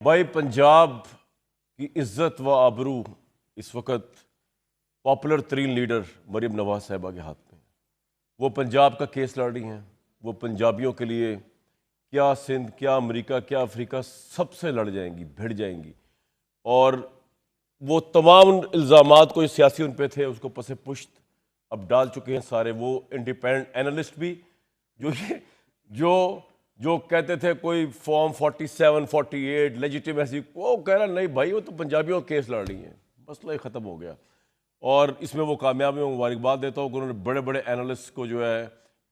بھائی پنجاب کی عزت و آبرو اس وقت پاپولر ترین لیڈر مریم نواز صاحبہ کے ہاتھ میں ہے۔ وہ پنجاب کا کیس لڑ رہی ہیں، وہ پنجابیوں کے لیے کیا سندھ، کیا امریکہ، کیا افریقہ سب سے لڑ جائیں گی، بھیڑ جائیں گی، اور وہ تمام الزامات کو سیاسی ان پہ تھے اس کو پس پشت اب ڈال چکے ہیں سارے وہ انڈیپینڈنٹ اینالسٹ بھی جو کہتے تھے کوئی فارم 47 48 لیجیٹیمیسی، وہ کہہ رہا نہیں بھائی وہ تو پنجابیوں کا کیس لڑ رہی ہیں، مسئلہ ہی ختم ہو گیا۔ اور اس میں وہ کامیابی میں مبارکباد دیتا ہوں کہ انہوں نے بڑے بڑے اینالسٹ کو جو ہے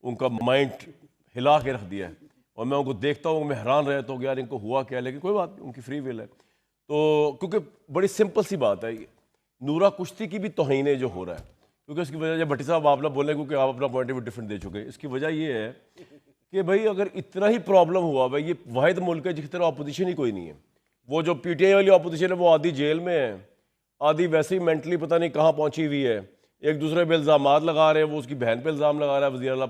ان کا مائنڈ ہلا کے رکھ دیا ہے، اور میں ان کو دیکھتا ہوں میں حیران رہتا ہوں کہ یار ان کو ہوا کیا، لیکن کوئی بات نہیں، ان کی فری ول ہے۔ تو کیونکہ بڑی سمپل سی بات ہے، نورا کشتی کی بھی توہین ہے جو ہو رہا ہے، کیونکہ اس کی وجہ یہ بھٹی صاحب آپ نہ بولیں کیونکہ آپ اپنا پوائنٹ آف ویو ڈفرینٹ دے چکے ہیں، اس کی وجہ یہ ہے کہ بھائی اگر اتنا ہی پرابلم ہوا، بھائی یہ واحد ملک ہے جس کی طرح اپوزیشن ہی کوئی نہیں ہے۔ وہ جو پی ٹی آئی والی اپوزیشن ہے وہ آدھی جیل میں ہے، آدھی ویسے ہی مینٹلی پتہ نہیں کہاں پہنچی ہوئی ہے، ایک دوسرے پہ الزامات لگا رہے ہیں، وہ اس کی بہن پہ الزام لگا رہا ہے وزیر اعلیٰ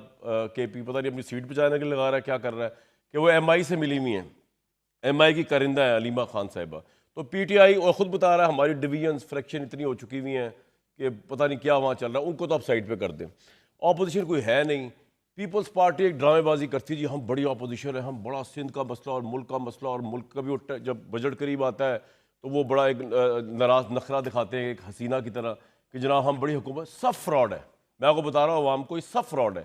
کے پی، پتہ نہیں اپنی سیٹ بچانے کے لیے لگا رہا ہے، کیا کر رہا ہے کہ وہ ایم آئی سے ملی ہوئی ہیں، ایم آئی کی کرندہ ہے علیمہ خان صاحبہ۔ تو پی ٹی آئی اور خود بتا رہا ہے ہماری ڈویژنز فریکشن اتنی ہو چکی ہوئی ہیں کہ پتہ نہیں کیا وہاں چل رہا ہے، ان کو تو آپ سائڈ پہ کر دیں، اپوزیشن کوئی ہے نہیں۔ پیپلز پارٹی ایک ڈرامے بازی کرتی جی ہم بڑی اپوزیشن ہے، ہم بڑا سندھ کا مسئلہ اور ملک کا مسئلہ، اور ملک کا بھی جب بجٹ قریب آتا ہے تو وہ بڑا ایک ناراض نخرہ دکھاتے ہیں ایک حسینہ کی طرح کہ جناب ہم بڑی حکومت، سب فراڈ ہے۔ میں آپ کو بتا رہا ہوں عوام کو یہ سب فراڈ ہے۔